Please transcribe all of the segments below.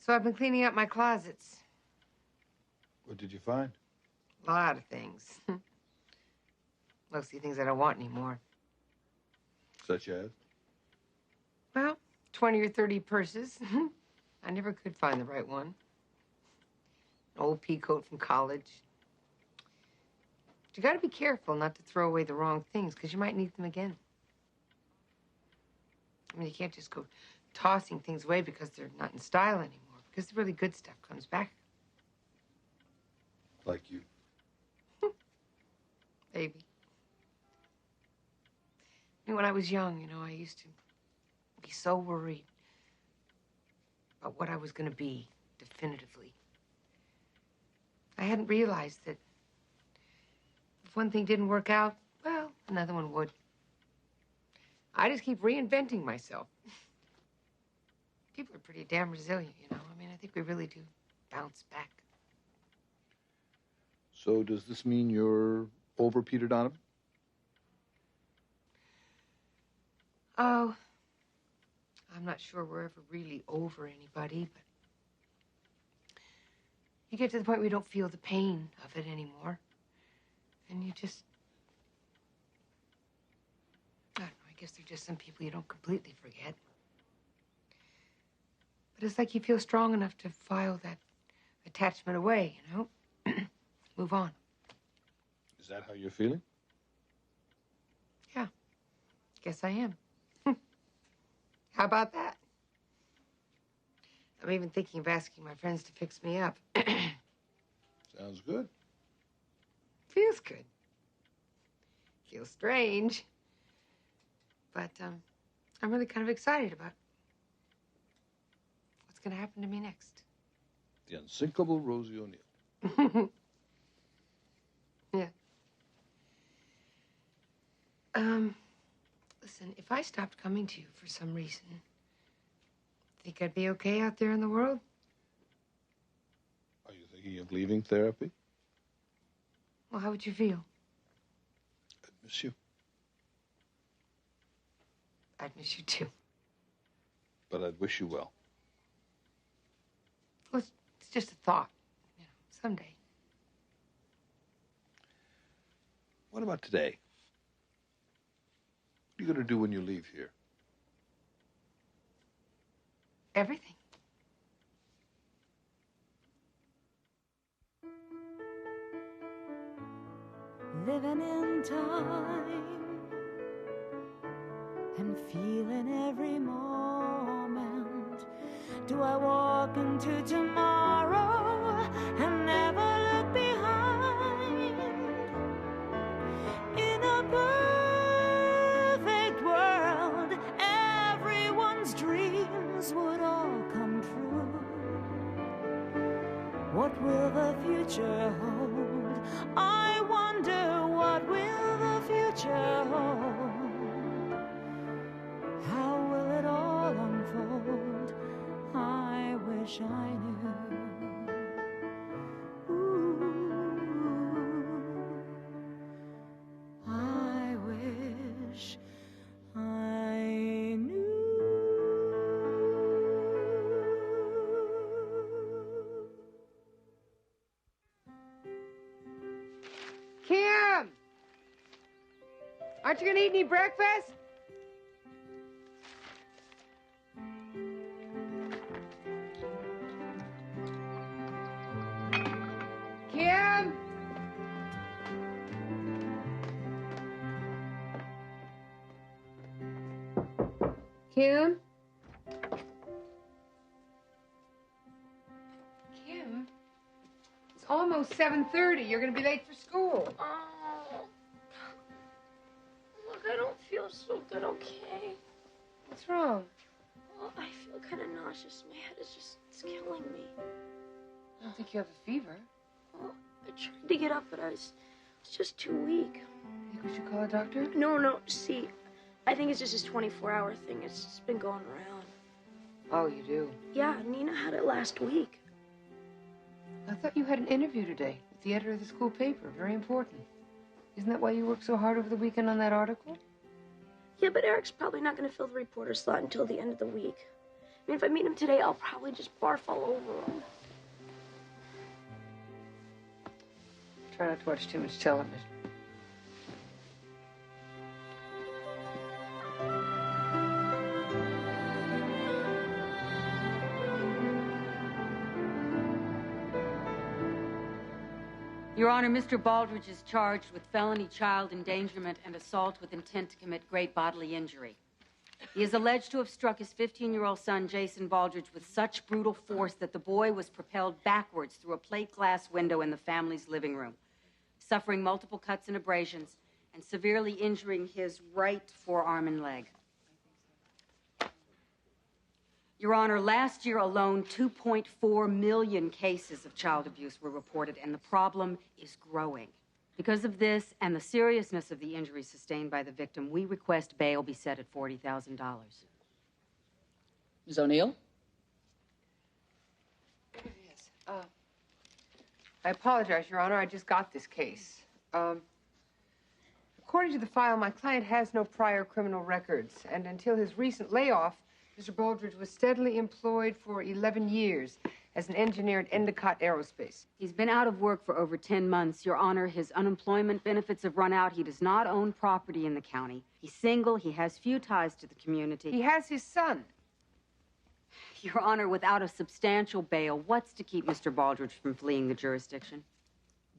So I've been cleaning out my closets. What did you find? A lot of things. Mostly things I don't want anymore. Such as? Well, 20 or 30 purses. I never could find the right one. An old pea coat from college. But you gotta be careful not to throw away the wrong things, because you might need them again. I mean, you can't just go tossing things away because they're not in style anymore, because the really good stuff comes back. Like you. Maybe. I mean, when I was young, you know, I used to be so worried about what I was going to be definitively. I hadn't realized that if one thing didn't work out, well, another one would. I just keep reinventing myself. People are pretty damn resilient, you know. I mean, I think we really do bounce back. So does this mean you're over Peter Donovan? Oh, I'm not sure we're ever really over anybody, but you get to the point where you don't feel the pain of it anymore. And you just, I don't know, I guess there's just some people you don't completely forget. But it's like you feel strong enough to file that attachment away, you know? Move on. Is that how you're feeling? Yeah, guess I am. How about that? I'm even thinking of asking my friends to fix me up. Sounds good. Feels good. Feels strange. But I'm really kind of excited about what's going to happen to me next. The unsinkable Rosie O'Neill. Yeah. Listen, if I stopped coming to you for some reason, think I'd be okay out there in the world? Are you thinking of leaving therapy? Well, how would you feel? I'd miss you. I'd miss you too. But I'd wish you well. Well, it's just a thought. You know, someday. What about today? What are you going to do when you leave here? Everything. Living in time and feeling every moment. Do I walk into tomorrow and never look behind? In a perfect world, everyone's dreams would all come true. What will the future hold? I wonder, what will the future hold? How will it all unfold? I wish I knew. Ooh, I wish I knew. Kim! Aren't you gonna eat any breakfast? Kim! Kim? Kim? It's almost 7:30. You're gonna be late for school. Oh, look, I don't feel so good, okay? What's wrong? Well, I feel kind of nauseous. My head is it's killing me. I don't think you have a fever. Well, I tried to get up, but I was just too weak. Think we should call a doctor? No, see, I think it's just this 24-hour thing. It's just been going around. Oh, you do? Yeah, Nina had it last week. I thought you had an interview today with the editor of the school paper. Very important. Isn't that why you worked so hard over the weekend on that article? Yeah, but Eric's probably not going to fill the reporter slot until the end of the week. mean, if I meet him today, I'll probably just barf all over him. Try not to watch too much television. Your Honor, Mr. Baldridge is charged with felony child endangerment and assault with intent to commit great bodily injury. He is alleged to have struck his 15-year-old son, Jason Baldridge, with such brutal force that the boy was propelled backwards through a plate glass window in the family's living room, suffering multiple cuts and abrasions and severely injuring his right forearm and leg. Your Honor, last year alone, 2.4 million cases of child abuse were reported, and the problem is growing. Because of this and the seriousness of the injuries sustained by the victim, we request bail be set at $40,000. Ms. O'Neill? Yes. I apologize, Your Honor. I just got this case. According to the file, my client has no prior criminal records, and until his recent layoff, Mr. Baldridge was steadily employed for 11 years as an engineer at Endicott Aerospace. He's been out of work for over 10 months. Your Honor, his unemployment benefits have run out. He does not own property in the county. He's single. He has few ties to the community. He has his son. Your Honor, without a substantial bail, what's to keep Mr. Baldridge from fleeing the jurisdiction?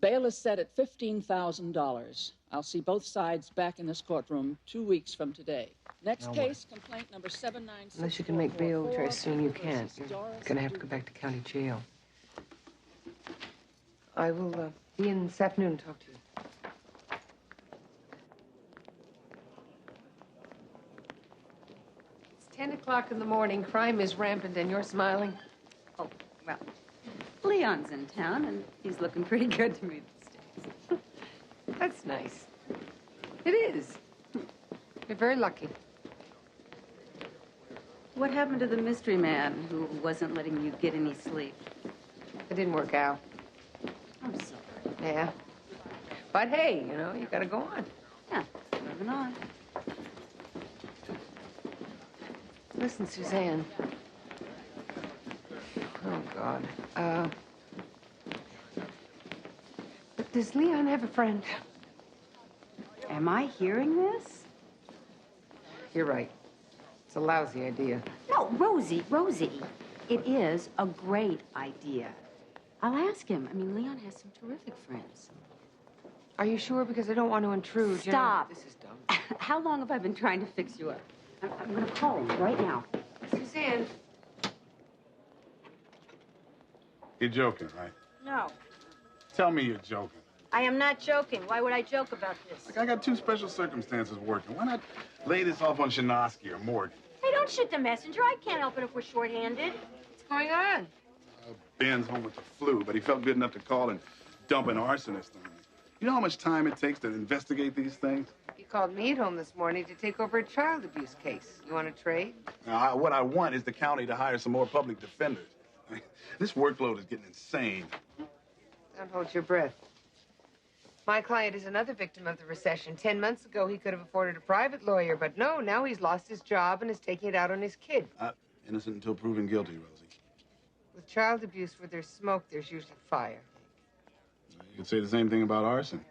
Bail is set at $15,000. I'll see both sides back in this courtroom 2 weeks from today. Next case, complaint number 796. Unless you can make bail, which I assume you can't. You're going to have to go back to county jail. I will be in this afternoon and talk to you. It's 10 o'clock in the morning. Crime is rampant, and you're smiling. Oh, well, Leon's in town, and he's looking pretty good to me these days. That's nice. It is. You're very lucky. What happened to the mystery man who wasn't letting you get any sleep? It didn't work out. I'm sorry. Yeah. But hey, you know, you gotta go on. Yeah, moving on. Listen, Suzanne. Oh, God. But does Leon have a friend? Am I hearing this? You're right. It's a lousy idea. No, Rosie. It is a great idea. I'll ask him. I mean, Leon has some terrific friends. Are you sure? Because I don't want to intrude. Stop. You know, this is dumb. How long have I been trying to fix you up? I'm going to call him right now. Suzanne. You're joking, right? No, Tell me you're joking. I am not joking. Why would I joke about this? Look, I got two special circumstances working. Why not lay this off on Shinosky or Morgan? Hey, don't shoot the messenger. I can't help it if we're short-handed. What's going on? Ben's home with the flu, but he felt good enough to call and dump an arsonist on me. You know how much time it takes to investigate these things? He called me at home this morning to take over a child abuse case. You want to trade? Now, what I want is the county to hire some more public defenders. I mean, this workload is getting insane. Don't hold your breath. My client is another victim of the recession. 10 months ago, he could have afforded a private lawyer, but no, now he's lost his job and is taking it out on his kid. Innocent until proven guilty, Rosie. With child abuse, where there's smoke, there's usually fire. You could say the same thing about arson.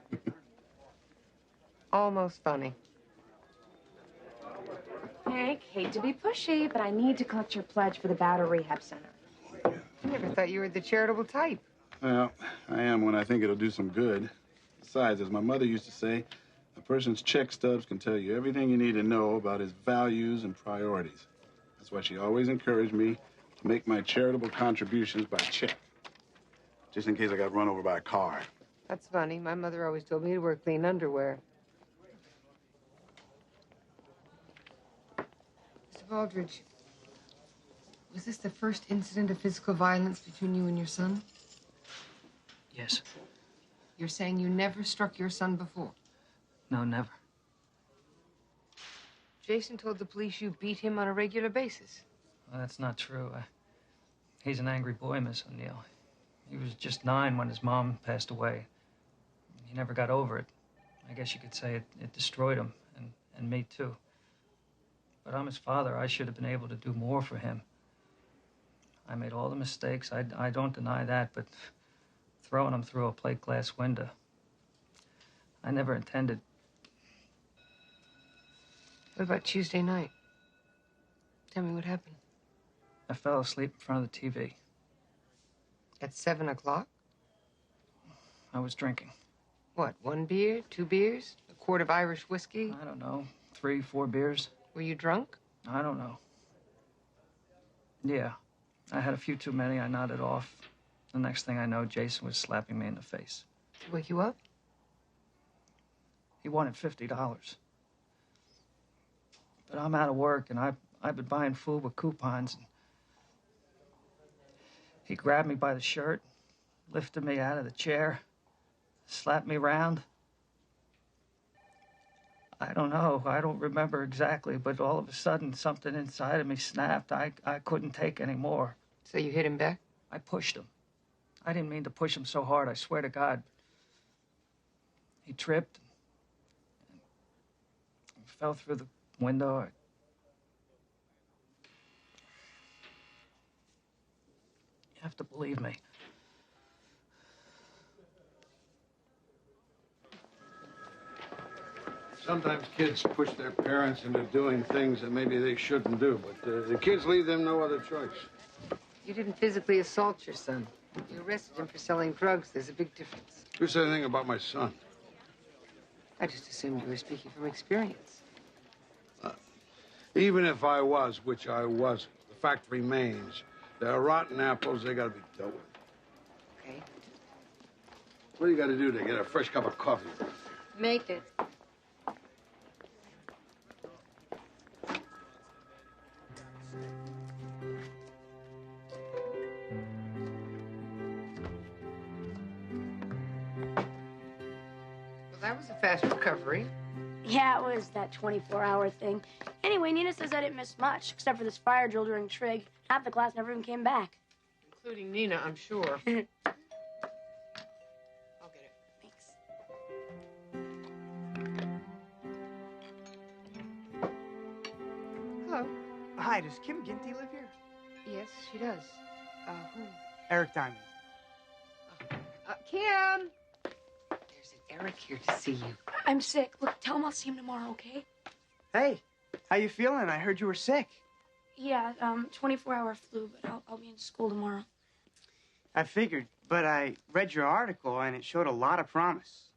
Almost funny. Hank, hate to be pushy, but I need to collect your pledge for the Battle Rehab Center. I never thought you were the charitable type. Well, I am when I think it'll do some good. Besides, as my mother used to say, a person's check stubs can tell you everything you need to know about his values and priorities. That's why she always encouraged me to make my charitable contributions by check, just in case I got run over by a car. That's funny. My mother always told me to wear clean underwear. Mr. Baldridge, was this the first incident of physical violence between you and your son? Yes. You're saying you never struck your son before? No, never. Jason told the police you beat him on a regular basis. Well, that's not true. He's an angry boy, Miss O'Neill. He was just 9 when his mom passed away. He never got over it. I guess you could say it destroyed him, and me too. But I'm his father. I should have been able to do more for him. I made all the mistakes. I don't deny that, but throwing him through a plate glass window, I never intended. What about Tuesday night? Tell me what happened. I fell asleep in front of the TV. At 7 o'clock? I was drinking. What, 1 beer, 2 beers, a quart of Irish whiskey? I don't know, 3, 4 beers. Were you drunk? I don't know. Yeah, I had a few too many. I nodded off. The next thing I know, Jason was slapping me in the face. Did he wake you up? He wanted $50. But I'm out of work, and I've been buying food with coupons. And he grabbed me by the shirt, lifted me out of the chair, slapped me round. I don't know. I don't remember exactly, but all of a sudden, something inside of me snapped. I couldn't take any more. So you hit him back? I pushed him. I didn't mean to push him so hard, I swear to God. He tripped and fell through the window. You have to believe me. Sometimes kids push their parents into doing things that maybe they shouldn't do, but the kids leave them no other choice. You didn't physically assault your son. You arrested him for selling drugs. There's a big difference. Who said anything about my son? I just assumed you were speaking from experience. Even if I was, which I wasn't, the fact remains, there are rotten apples, they gotta be dealt with. Okay. What do you gotta do to get a fresh cup of coffee? Make it. Well, that was a fast recovery. Yeah, it was that 24-hour thing. Anyway, Nina says I didn't miss much, except for this fire drill during trig. Half the class never even came back. Including Nina, I'm sure. I'll get it. Thanks. Hello. Hi, does Kim Ginty live here? Yes, she does. Who? Eric Diamond. Kim! There's an Eric here to see you. I'm sick. Look, tell him I'll see him tomorrow, okay? Hey, how you feeling? I heard you were sick. Yeah, 24-hour flu, but I'll be in school tomorrow. I figured, but I read your article and it showed a lot of promise.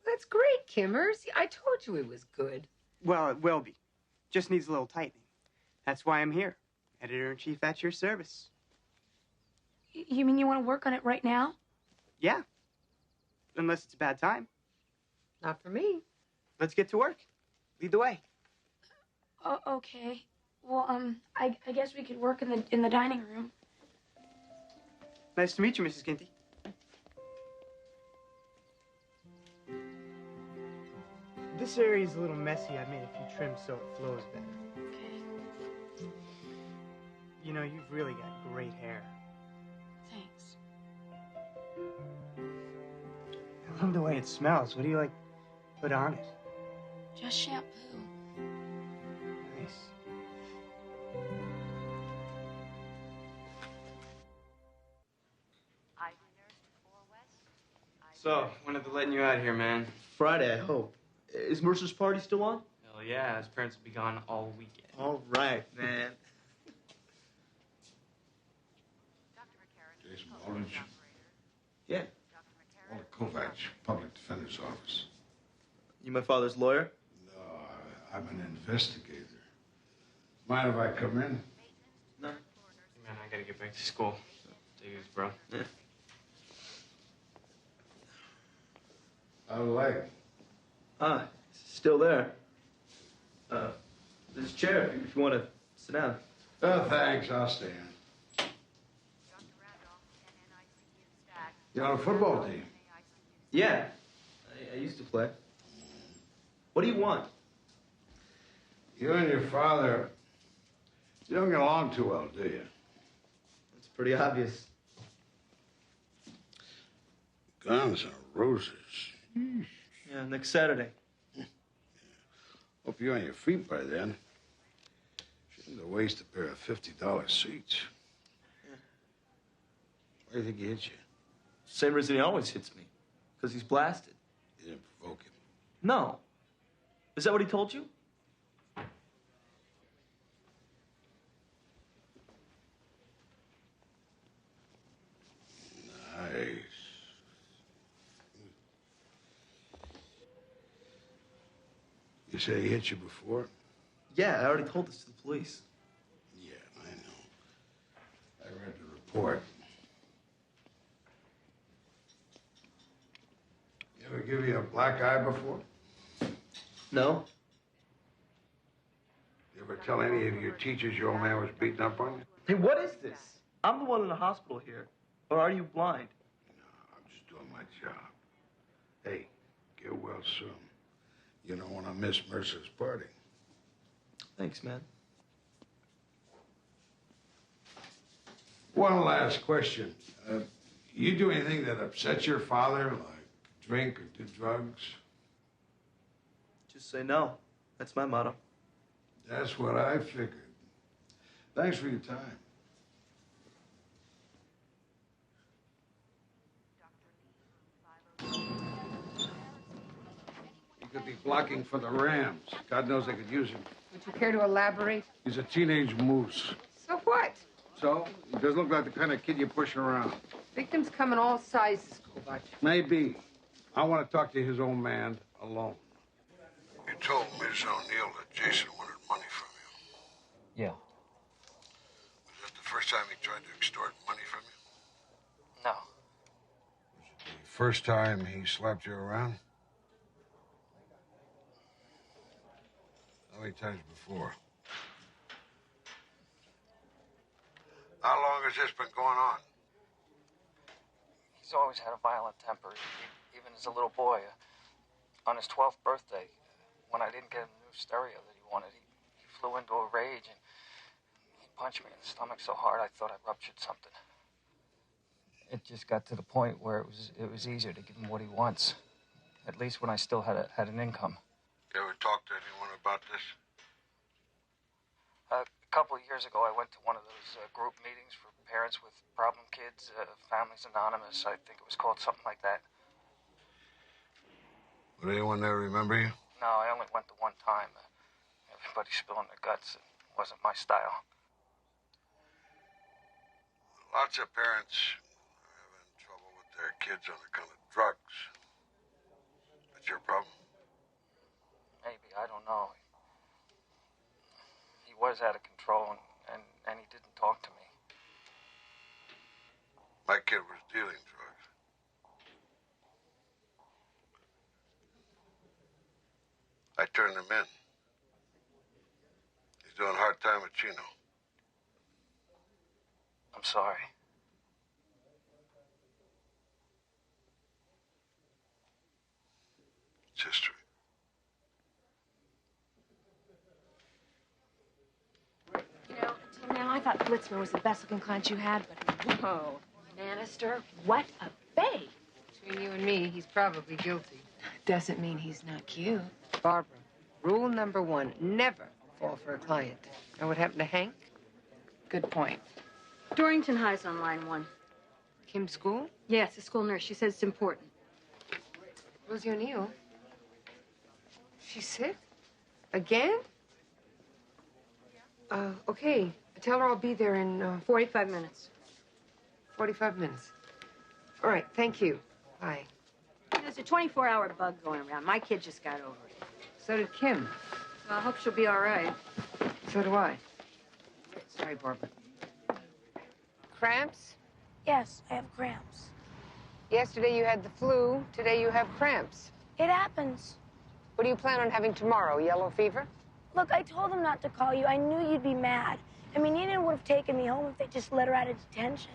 That's great, Kimmer. See, I told you it was good. Well, it will be. Just needs a little tightening. That's why I'm here. Editor-in-chief at your service. You mean you want to work on it right now? Yeah. Unless it's a bad time. Not for me. Let's get to work. Lead the way. Okay. Well, I guess we could work in the dining room. Nice to meet you, Mrs. Ginty. This area's a little messy. I made a few trims so it flows better. Okay. You know, you've really got great hair. Thanks. I love the way it smells. What do you, like, put on it? Just shampoo. Nice. So, when are they letting you out here, man? Friday, I hope. Is Mercer's party still on? Hell yeah, his parents will be gone all weekend. All right, man. Jason Baldridge. Yeah. Kovacs, public defender's office. You my father's lawyer? No, I'm an investigator. Mind if I come in? No. Hey, man, I gotta get back to school. So, take this, bro. Yeah. How's the leg? Still there. There's a chair if you want to sit down. Oh, thanks. I'll stay in. You're on a football team? Yeah. I used to play. What do you want? You and your father, you don't get along too well, do you? It's pretty obvious. Guns and roses. Yeah, next Saturday. Hope you're on your feet by then. Shouldn't have wasted a pair of $50 seats. Yeah. Why do you think he hit you? Same reason he always hits me. Because he's blasted. You didn't provoke him. No. Is that what he told you? Nice. You say he hit you before? Yeah, I already told this to the police. Yeah, I know. I read the report. You ever give you a black eye before? No. You ever tell any of your teachers your old man was beating up on you? Hey, what is this? I'm the one in the hospital here. Or are you blind? No, I'm just doing my job. Hey, get well soon. You don't want to miss Mercer's party. Thanks, man. One last question. You do anything that upsets your father, like drink or do drugs? Just say no. That's my motto. That's what I figured. Thanks for your time. He could be blocking for the Rams. God knows they could use him. Would you care to elaborate? He's a teenage moose. So what? So? He doesn't look like the kind of kid you push around. Victims come in all sizes, Kovacs. Maybe. I want to talk to his old man alone. You told Ms. O'Neill that Jason wanted money from you. Yeah. Was that the first time he tried to extort money from you? No. The first time he slapped you around? How many times before? How long has this been going on? He's always had a violent temper, even as a little boy. On his 12th birthday, when I didn't get him the new stereo that he wanted, he flew into a rage and he punched me in the stomach so hard I thought I ruptured something. It just got to the point where it was easier to give him what he wants, at least when I still had an income. You ever talk to anyone about this? A couple of years ago, I went to one of those group meetings for parents with problem kids, Families Anonymous. I think it was called something like that. Would anyone there remember you? No, I only went the one time. Everybody spilling their guts. It wasn't my style. Lots of parents are having trouble with their kids on account of drugs. That's your problem? Maybe, I don't know. He was out of control, and he didn't talk to me. My kid was dealing drugs. I turned him in. He's doing hard time at Chino. I'm sorry. It's history. You know, until now, I thought Blitzman was the best-looking client you had, but whoa, Manister, what a babe. Between you and me, he's probably guilty. Doesn't mean he's not cute. Barbara, rule number one, never fall for a client. And what happened to Hank? Good point. Dorrington High's on line 1. Kim's school? Yes, the school nurse. She says it's important. Rosie O'Neill? She's sick? Again? Okay. Tell her I'll be there in 45 minutes. 45 minutes. All right, thank you. Bye. There's a 24-hour bug going around. My kid just got over it. So did Kim. Well, I hope she'll be all right. So do I. Sorry, Barbara. Cramps? Yes, I have cramps. Yesterday you had the flu. Today you have cramps. It happens. What do you plan on having tomorrow? Yellow fever? Look, I told them not to call you. I knew you'd be mad. I mean, Nina would have taken me home if they just let her out of detention.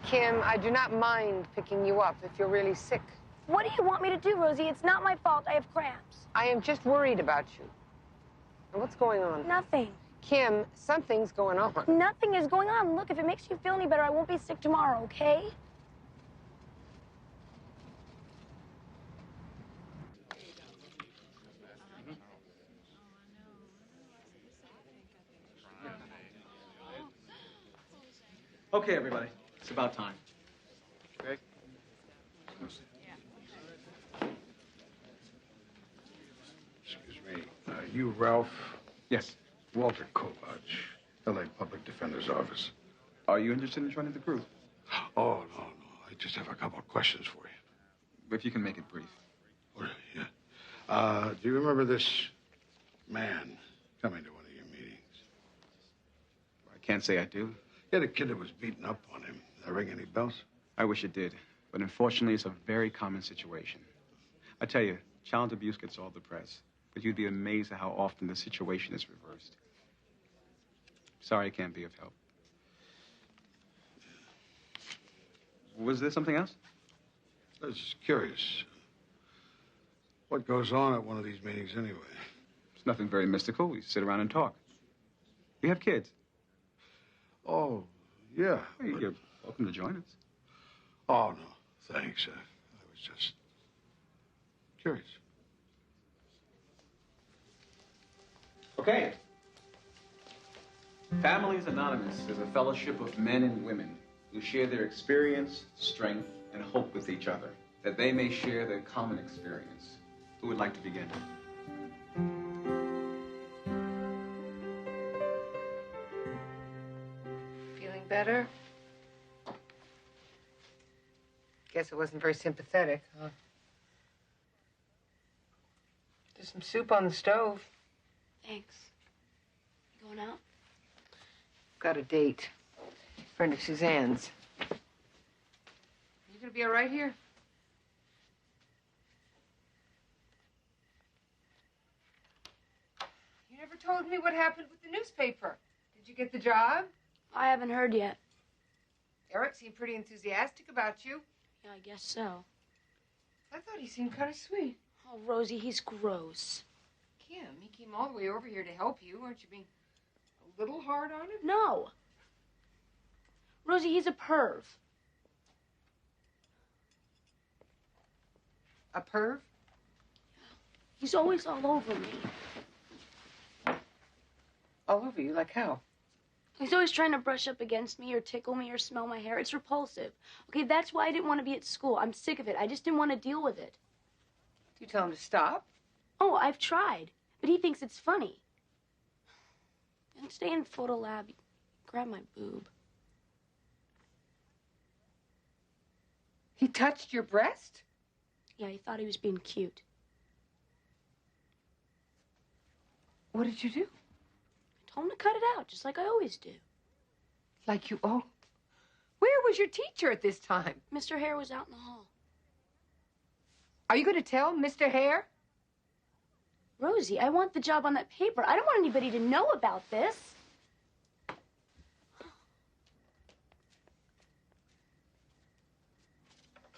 Kim, I do not mind picking you up if you're really sick. What do you want me to do, Rosie? It's not my fault. I have cramps. I am just worried about you. And what's going on? Nothing. Kim, something's going on. Nothing is going on. Look, if it makes you feel any better, I won't be sick tomorrow, okay? Okay, everybody. It's about time. Greg? Excuse me. You Ralph? Yes. Walter Kovacs, L.A. Public Defender's Office. Are you interested in joining the group? Oh, no. I just have a couple of questions for you. If you can make it brief. Oh, yeah. Do you remember this man coming to one of your meetings? I can't say I do. Yeah, the kid that was beaten up on him. Does that ring any bells? I wish it did. But unfortunately, it's a very common situation. I tell you, child abuse gets all the press. But you'd be amazed at how often the situation is reversed. Sorry I can't be of help. Was there something else? I was just curious. What goes on at one of these meetings anyway? It's nothing very mystical. We sit around and talk. We have kids. Oh, yeah. Well, you're welcome to join us. Oh, no. Thanks. I was just curious. Okay. Families Anonymous is a fellowship of men and women who share their experience, strength, and hope with each other, that they may share their common experience. Who would like to begin? Feeling better? Guess it wasn't very sympathetic, huh? There's some soup on the stove. Thanks. You going out? Got a date. Friend of Suzanne's. You gonna be all right here? You never told me what happened with the newspaper. Did you get the job? I haven't heard yet. Eric seemed pretty enthusiastic about you. Yeah, I guess so. I thought he seemed kind of sweet. Oh, Rosie, he's gross. Kim, he came all the way over here to help you. Aren't you being a little hard on him? No. Rosie, he's a perv. A perv? He's always all over me. All over you? Like how? He's always trying to brush up against me or tickle me or smell my hair. It's repulsive. Okay, that's why I didn't want to be at school. I'm sick of it. I just didn't want to deal with it. Do you tell him to stop? Oh, I've tried. But he thinks it's funny. And stay in photo lab. Grab my boob. He touched your breast? Yeah, he thought he was being cute. What did you do? I told him to cut it out, just like I always do. Like you oh. Where was your teacher at this time? Mr. Hare was out in the hall. Are you going to tell Mr. Hare? Rosie, I want the job on that paper. I don't want anybody to know about this.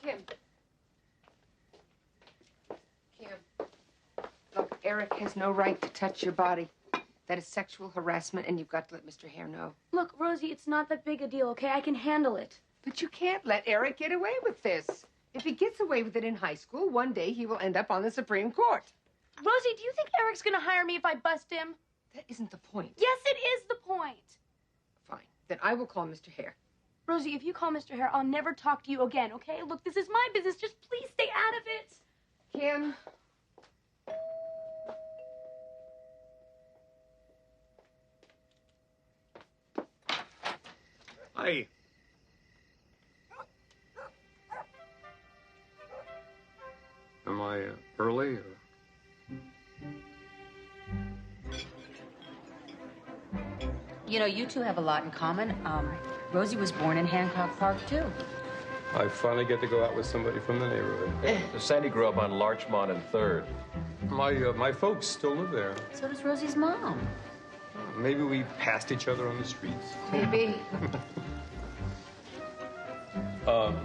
Kim. Look, Eric has no right to touch your body. That is sexual harassment, and you've got to let Mr. Hare know. Look, Rosie, it's not that big a deal, okay? I can handle it. But you can't let Eric get away with this. If he gets away with it in high school, one day he will end up on the Supreme Court. Rosie, do you think Eric's gonna hire me if I bust him? That isn't the point. Yes, it is the point. Fine. Then I will call Mr. Hare. Rosie, if you call Mr. Hare, I'll never talk to you again, okay? Look, this is my business. Just please stay out of it. Kim. Hi. Am I early? Or... You know, you two have a lot in common. Rosie was born in Hancock Park, too. I finally get to go out with somebody from the neighborhood. Sandy grew up on Larchmont and 3rd. My folks still live there. So does Rosie's mom. Maybe we passed each other on the streets. Maybe.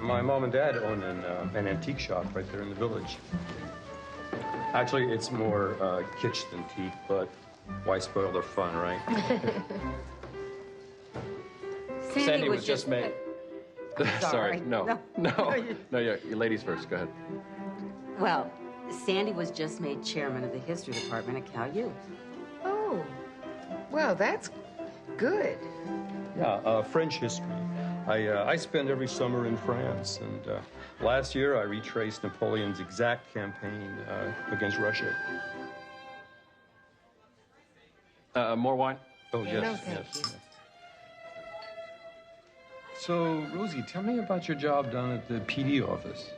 My mom and dad own an antique shop right there in the village. Actually, it's more kitsch than teak, but why spoil their fun, right? Sandy was just made. Sorry, no, you ladies first. Go ahead. Well, Sandy was just made chairman of the history department at Cal U. Oh, well, that's good. Yeah, French history. I spend every summer in France, and last year I retraced Napoleon's exact campaign against Russia. More wine? Oh, yes, No, thank yes. you. So, Rosie, tell me about your job down at the PD office.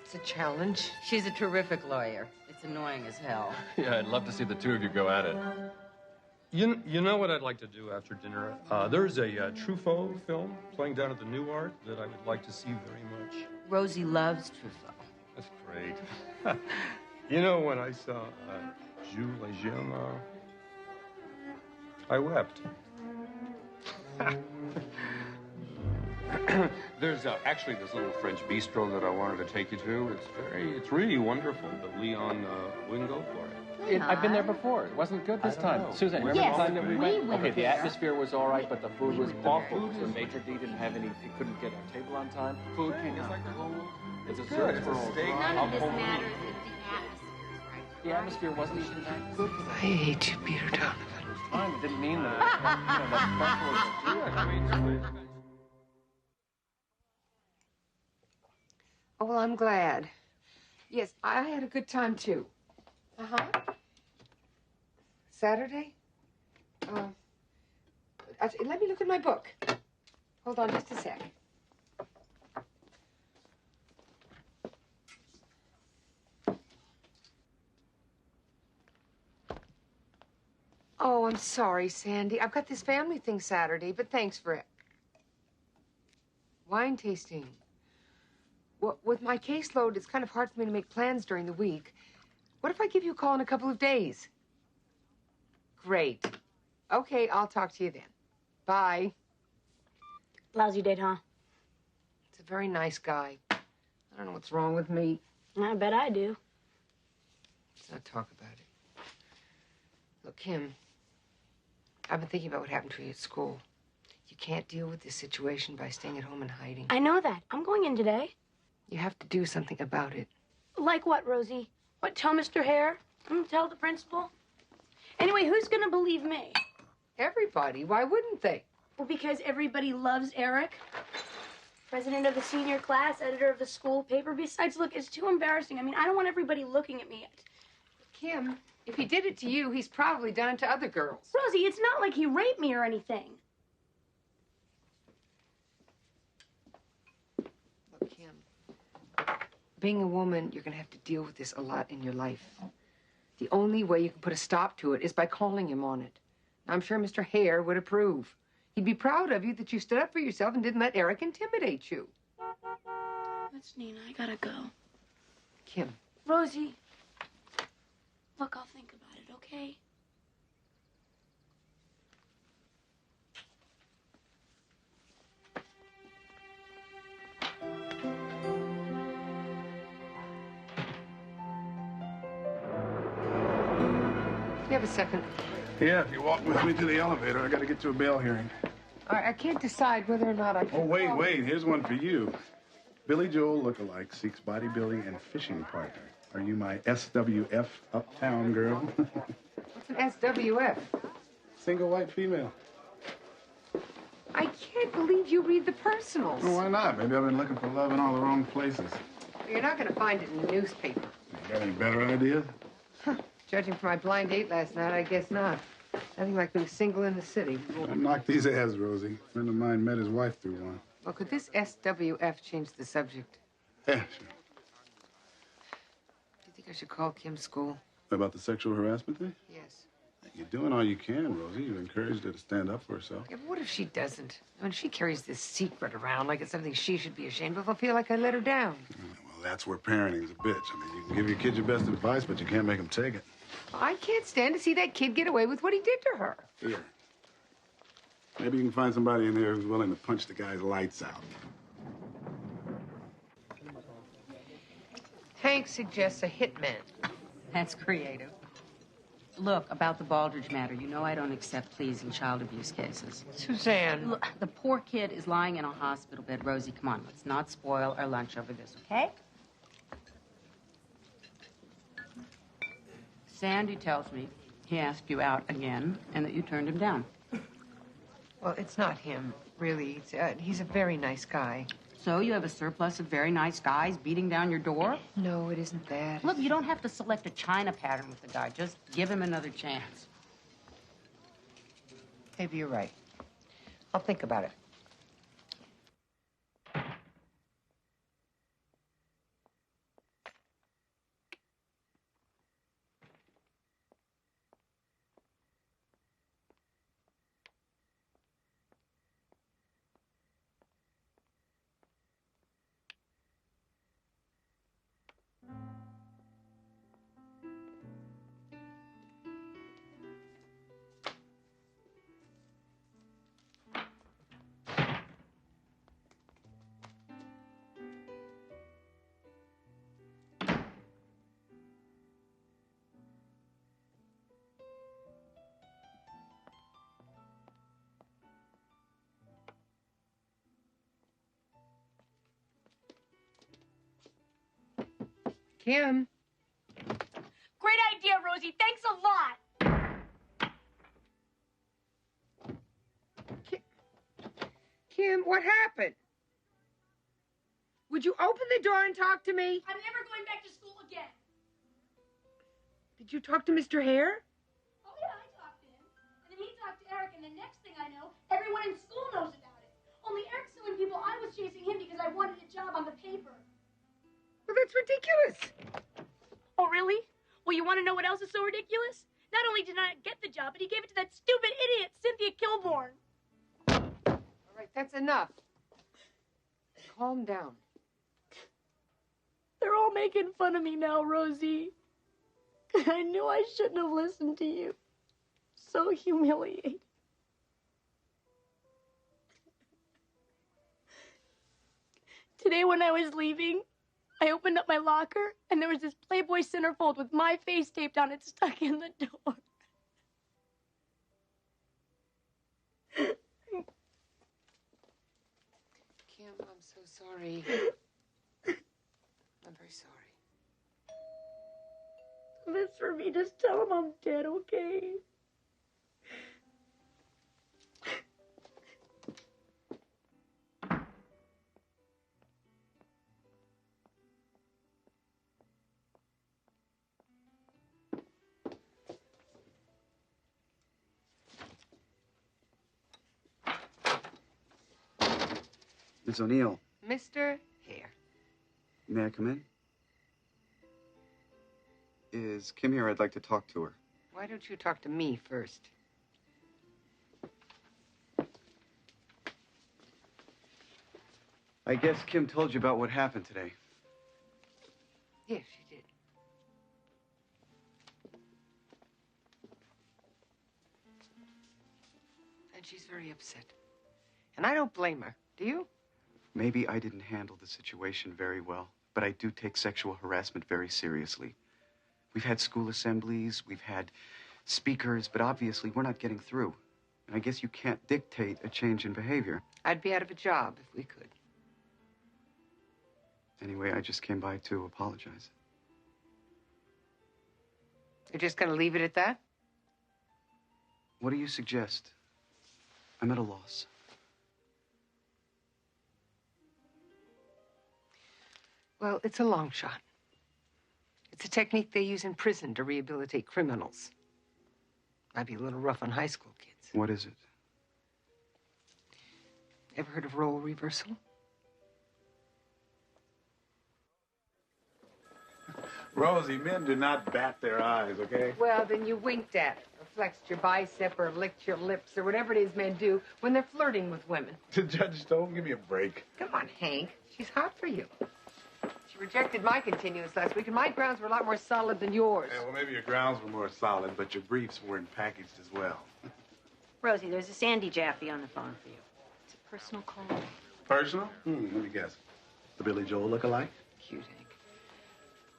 It's a challenge. She's a terrific lawyer. It's annoying as hell. Yeah, I'd love to see the two of you go at it. You know what I'd like to do after dinner? There's a Truffaut film playing down at the New Art that I would like to see very much. Rosie loves Truffaut. That's great. You know, when I saw Jules et Jim, I wept. There's actually this little French bistro that I wanted to take you to. It's really wonderful. The Leon wouldn't go for it. I've been there before. It wasn't good this time. Suzanne, remember Yes, the time that we went? we went Okay, the there. atmosphere was all right, but the food was awful. The maitre d' didn't have any, he couldn't get our table on time. Food came out cold. The desserts were all dry. None of this Alcohol. matters if the atmosphere's right. The atmosphere wasn't even that good. I hate you, Peter Donovan. It was fine. It didn't mean that. Oh, well, I'm glad. Yes, I had a good time, too. Uh-huh. Saturday? Let me look at my book. Hold on just a sec. Oh, I'm sorry, Sandy. I've got this family thing Saturday, but thanks for it. Wine tasting. Well, with my caseload, it's kind of hard for me to make plans during the week. What if I give you a call in a couple of days? Great. Okay, I'll talk to you then. Bye. Lousy date, huh? It's a very nice guy. I don't know what's wrong with me. I bet I do. Let's not talk about it. Look, Kim, I've been thinking about what happened to you at school. You can't deal with this situation by staying at home and hiding. I know that. I'm going in today. You have to do something about it. Like what, Rosie? What, tell Mr. Hare? Tell the principal? Anyway, who's gonna believe me? Everybody. Why wouldn't they? Well, because everybody loves Eric. President of the senior class, editor of the school paper. Besides, look, it's too embarrassing. I mean, I don't want everybody looking at me. Kim, if he did it to you, he's probably done it to other girls. Rosie, it's not like he raped me or anything. Look, Kim, being a woman, you're going to have to deal with this a lot in your life. The only way you can put a stop to it is by calling him on it. I'm sure Mr. Hare would approve. He'd be proud of you that you stood up for yourself and didn't let Eric intimidate you. That's Nina. I gotta go. Kim. Rosie, look, I'll think about it, okay? You have a second. Yeah, if you walk with me to the elevator, I got to get to a bail hearing. I can't decide whether or not I can. Oh, wait. Here's one for you. Billy Joel lookalike seeks bodybuilding and fishing partner. Are you my SWF uptown girl? What's an SWF? Single white female. I can't believe you read the personals. Well, why not? Maybe I've been looking for love in all the wrong places. You're not going to find it in the newspaper. You got any better ideas? Judging from my blind date last night, I guess not. Nothing like being single in the city. Knock these ads, Rosie. A friend of mine met his wife through one. Well, could this SWF change the subject? Yeah, sure. Do you think I should call Kim's school? About the sexual harassment thing? Yes. You're doing all you can, Rosie. You've encouraged her to stand up for herself. Yeah, but what if she doesn't? I mean, she carries this secret around like it's something she should be ashamed of. I feel like I let her down. Well, that's where parenting's a bitch. I mean, you can give your kids your best advice, but you can't make them take it. I can't stand to see that kid get away with what he did to her. Here. Maybe you can find somebody in there who's willing to punch the guy's lights out. Hank suggests a hitman. That's creative. Look, about the Baldridge matter, you know I don't accept pleas in child abuse cases. Suzanne. Look, the poor kid is lying in a hospital bed. Rosie, come on, let's not spoil our lunch over this, okay? Sandy tells me he asked you out again and that you turned him down. Well, it's not him, really. He's a very nice guy. So you have a surplus of very nice guys beating down your door? No, it isn't that. Look, you don't have to select a China pattern with the guy. Just give him another chance. Maybe you're right. I'll think about it. Kim. Great idea, Rosie. Thanks a lot. Kim, what happened? Would you open the door and talk to me? I'm never going back to school again. Did you talk to Mr. Hare? Oh, yeah, I talked to him. And then he talked to Eric, and the next thing I know, everyone in school knows about it. Only Eric's telling people I was chasing him because I wanted a job on the paper. Well, that's ridiculous. Oh, really? Well, you want to know what else is so ridiculous? Not only did I not get the job, but he gave it to that stupid idiot, Cynthia Kilborn. All right, that's enough. Calm down. They're all making fun of me now, Rosie. I knew I shouldn't have listened to you. So humiliating. Today when I was leaving, I opened up my locker, and there was this Playboy centerfold with my face taped on it stuck in the door. Kim, I'm so sorry. I'm very sorry. If it's for me, just tell him I'm dead, okay? Miss O'Neill, Mr. Hare. may I come in? Is Kim here? I'd like to talk to her. Why don't you talk to me first? I guess Kim told you about what happened today. Yes, she did. And she's very upset. And I don't blame her. Do you? Maybe I didn't handle the situation very well, but I do take sexual harassment very seriously. We've had school assemblies, we've had speakers, but obviously we're not getting through. And I guess you can't dictate a change in behavior. I'd be out of a job if we could. Anyway, I just came by to apologize. You're just going to leave it at that? What do you suggest? I'm at a loss. Well, it's a long shot. It's a technique they use in prison to rehabilitate criminals. Might be a little rough on high school kids. What is it? Ever heard of role reversal? Rosie, men do not bat their eyes, okay? Well, then you winked at it, or flexed your bicep, or licked your lips, or whatever it is men do when they're flirting with women. The Judge Stone, give me a break. Come on, Hank. She's hot for you. She rejected my continuance last week, and my grounds were a lot more solid than yours. Yeah, well, maybe your grounds were more solid, but your briefs weren't packaged as well. Rosie, there's a Sandy Jaffe on the phone for you. It's a personal call. Personal? Let me guess. The Billy Joel look-alike? Cute, Hank.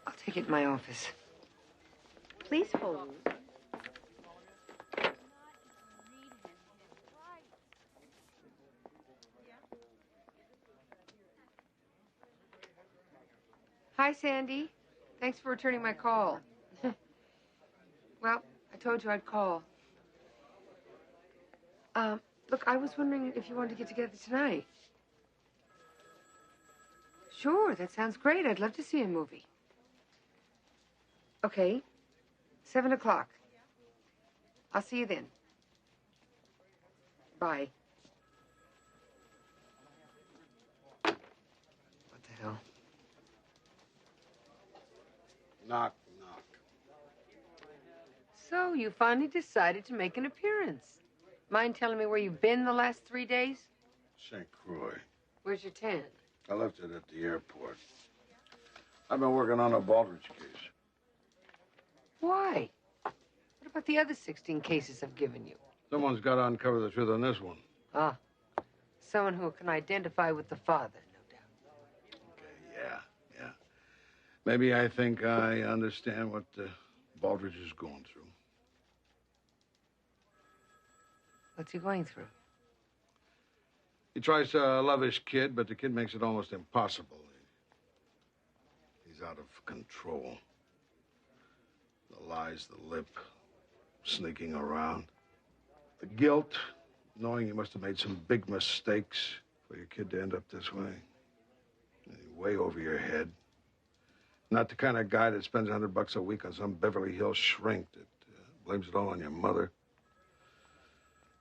I'll take it in my office. Please hold. Hi, Sandy. Thanks for returning my call. Well, I told you I'd call. Look, I was wondering if you wanted to get together tonight. Sure, that sounds great. I'd love to see a movie. Okay, 7 o'clock. I'll see you then. Bye. What the hell? Knock, knock. So, you finally decided to make an appearance. Mind telling me where you've been the last 3 days? St. Croix. Where's your tan? I left it at the airport. I've been working on a Baldridge case. Why? What about the other 16 cases I've given you? Someone's got to uncover the truth on this one. Ah, someone who can identify with the father, no doubt. Okay, yeah. Maybe I think I understand what Baldridge is going through. What's he going through? He tries to love his kid, but the kid makes it almost impossible. He's out of control. The lies, the lip, sneaking around. The guilt, knowing you must have made some big mistakes for your kid to end up this way. Way over your head. Not the kind of guy that spends $100 a week on some Beverly Hills shrink that blames it all on your mother.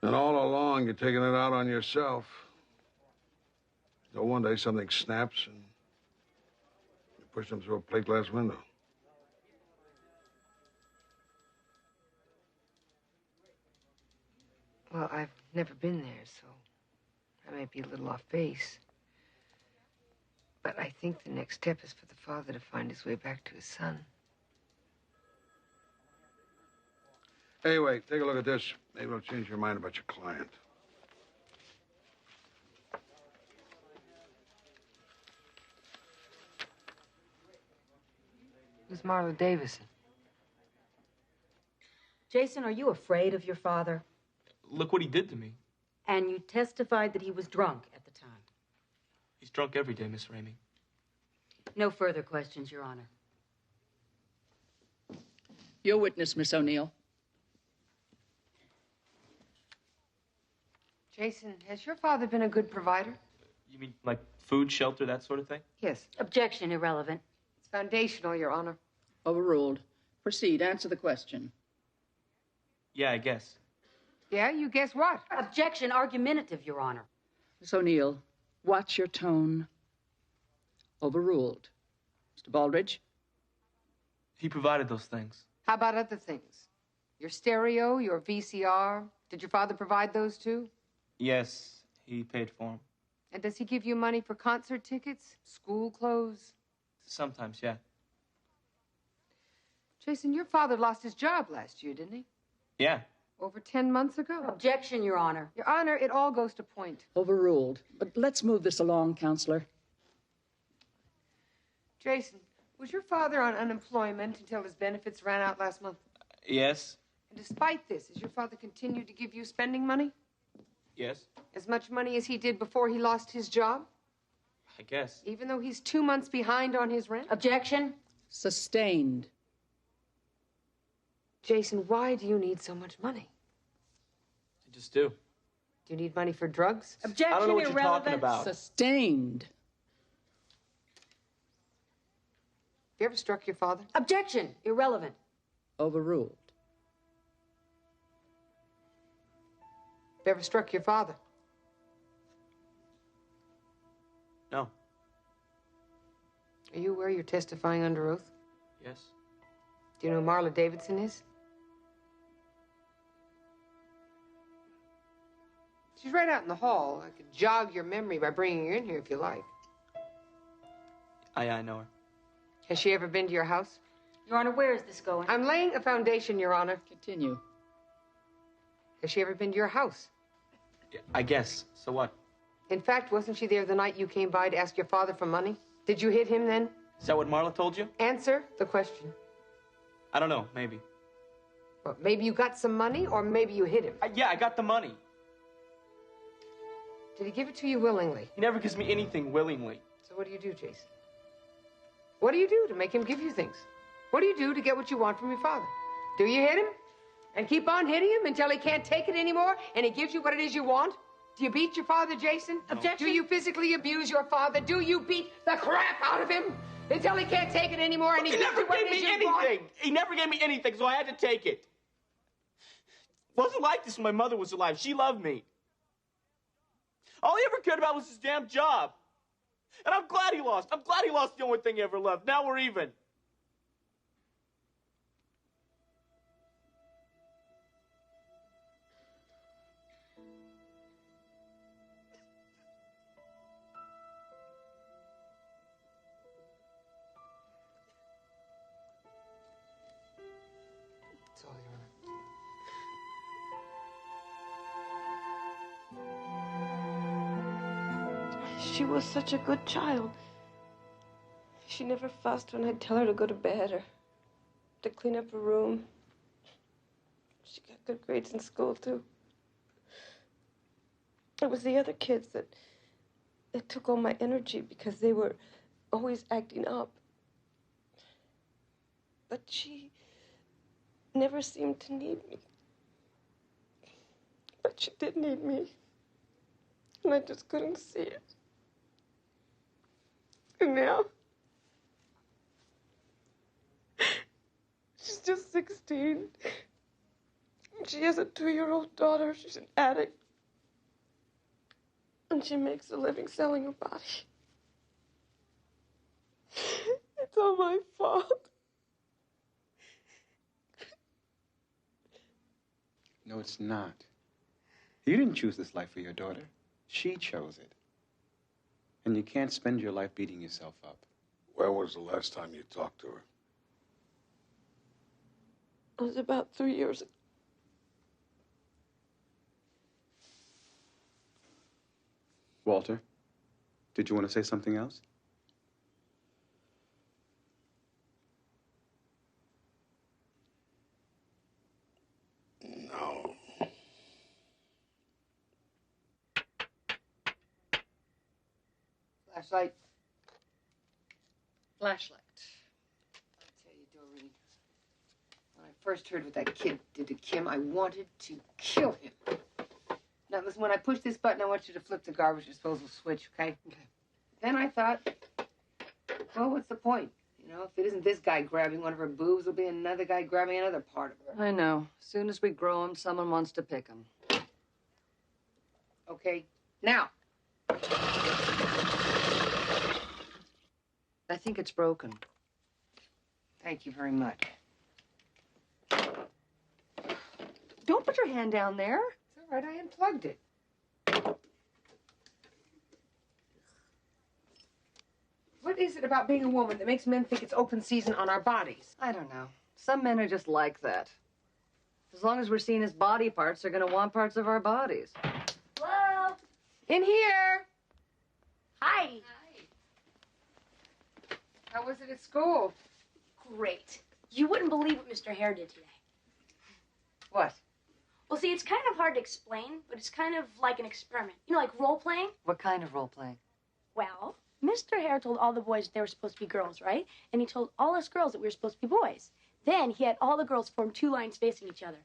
And all along, you're taking it out on yourself. So one day something snaps and you push them through a plate glass window. Well, I've never been there, so I might be a little off base. But I think the next step is for the father to find his way back to his son. Anyway, take a look at this. Maybe it'll change your mind about your client. Who's Marla Davison? Jason, are you afraid of your father? Look what he did to me. And you testified that he was drunk at the time. He's drunk every day, Miss Ramey. No further questions, Your Honor. Your witness, Miss O'Neill. Jason, has your father been a good provider? You mean like food, shelter, that sort of thing? Yes. Objection, irrelevant. It's foundational, Your Honor. Overruled. Proceed. Answer the question. Yeah, I guess. Yeah, you guess what? Objection, argumentative, Your Honor. Miss O'Neill, watch your tone. Overruled. Mr. Baldridge? He provided those things. How about other things? Your stereo, your VCR? Did your father provide those too? Yes, he paid for them. And does he give you money for concert tickets, school clothes? Sometimes, yeah. Jason, your father lost his job last year, didn't he? Yeah. Over 10 months ago. Objection, Your Honor. Your Honor, it all goes to point. Overruled. But let's move this along, Counselor. Jason, was your father on unemployment until his benefits ran out last month? Yes. And despite this, has your father continued to give you spending money? Yes. As much money as he did before he lost his job? I guess. Even though he's 2 months behind on his rent? Objection. Sustained. Jason, why do you need so much money? I just do. Do you need money for drugs? Objection, I don't know what irrelevant. you're talking about. Sustained. Have you ever struck your father? Objection, irrelevant. Overruled. Have you ever struck your father? No. Are you aware you're testifying under oath? Yes. Do you know who Marla Davidson is? She's right out in the hall. I could jog your memory by bringing her in here if you like. I know her. Has she ever been to your house? Your Honor, where is this going? I'm laying a foundation, Your Honor. Continue. Has she ever been to your house? Yeah, I guess. So what? In fact, wasn't she there the night you came by to ask your father for money? Did you hit him then? Is that what Marla told you? Answer the question. I don't know. Maybe. Well, maybe you got some money, or maybe you hit him. Yeah, I got the money. Did he give it to you willingly? He never gives me anything willingly. So what do you do, Jason? What do you do to make him give you things? What do you do to get what you want from your father? Do you hit him? And keep on hitting him until he can't take it anymore and he gives you what it is you want? Do you beat your father, Jason? No. Objection. Do you physically abuse your father? Do you beat the crap out of him until he can't take it anymore and he gives you what it is you want? He never gave me anything, so I had to take it. It wasn't like this when my mother was alive. She loved me. All he ever cared about was his damn job. And I'm glad he lost. I'm glad he lost the only thing he ever loved. Now we're even. It's all yours. She was such a good child. She never fussed when I'd tell her to go to bed or to clean up her room. She got good grades in school, too. It was the other kids that took all my energy because they were always acting up. But she never seemed to need me. But she did need me. And I just couldn't see it. And now, she's just 16. She has a 2-year-old daughter. She's an addict. And she makes a living selling her body. It's all my fault. No, it's not. You didn't choose this life for your daughter. She chose it. And you can't spend your life beating yourself up. When was the last time you talked to her? It was about 3 years ago. Walter, did you want to say something else? No. Flashlight. Flashlight. I tell you, Doreen, when I first heard what that kid did to Kim, I wanted to kill him. Now, listen, when I push this button, I want you to flip the garbage disposal switch, okay? Okay. Then I thought, well, what's the point? You know, if it isn't this guy grabbing one of her boobs, there'll be another guy grabbing another part of her. I know. As soon as we grow them, someone wants to pick them. Okay, now. I think it's broken. Thank you very much. Don't put your hand down there. It's all right, I unplugged it. What is it about being a woman that makes men think it's open season on our bodies? I don't know. Some men are just like that. As long as we're seen as body parts, they're going to want parts of our bodies. Hello? In here. Hi. How was it at school? Great. You wouldn't believe what Mr. Hare did today. What? Well, see, it's kind of hard to explain, but it's kind of like an experiment. You know, like role-playing? What kind of role-playing? Well, Mr. Hare told all the boys that they were supposed to be girls, right? And he told all us girls that we were supposed to be boys. Then he had all the girls form 2 lines facing each other.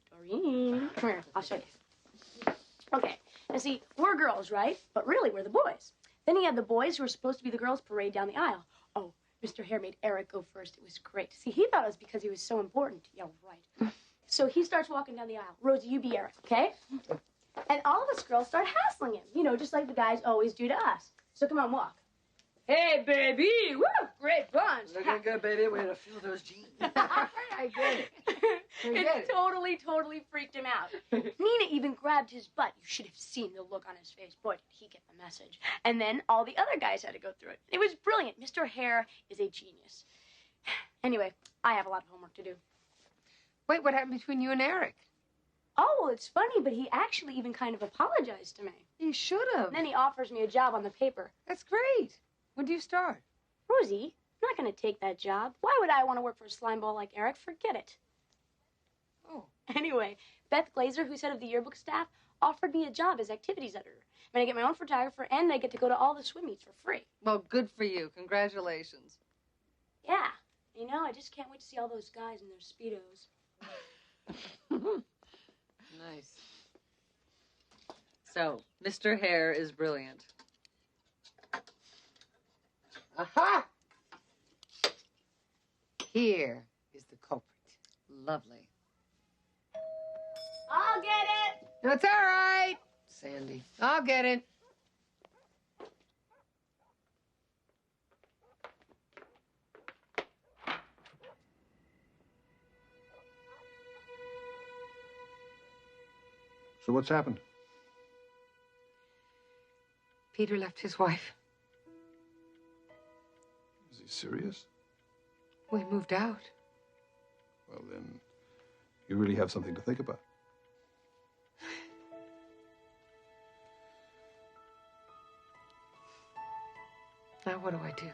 Doreen, come here, I'll show you. Okay, now see, we're girls, right? But really, we're the boys. Then he had the boys who were supposed to be the girls parade down the aisle. Oh, Mr. Hare made Eric go first. It was great. See, he thought it was because he was so important. Yeah, right. So he starts walking down the aisle. Rosie, you be Eric, okay? And all of us girls start hassling him, you know, just like the guys always do to us. So come on, walk. Hey, baby! Woo! Great bunch. Looking good, baby. Way to feel those jeans. I get it. It totally freaked him out. Nina even grabbed his butt. You should have seen the look on his face. Boy, did he get the message. And then all the other guys had to go through it. It was brilliant. Mr. Hare is a genius. Anyway, I have a lot of homework to do. Wait, what happened between you and Eric? Oh, well, it's funny, but he actually even kind of apologized to me. He should have. And then he offers me a job on the paper. That's great. When do you start? Rosie, I'm not going to take that job. Why would I want to work for a slimeball like Eric? Forget it. Oh. Anyway, Beth Glazer, who's head of the yearbook staff, offered me a job as activities editor. I'm going to get my own photographer, and I get to go to all the swim meets for free. Well, good for you. Congratulations. Yeah. You know, I just can't wait to see all those guys in their Speedos. Nice. So, Mr. Hare is brilliant. Aha! Here is the culprit. Lovely. I'll get it. No, it's all right, Sandy. I'll get it. So what's happened? Peter left his wife. Is he serious? We moved out. Well, then, you really have something to think about. Now what do I do?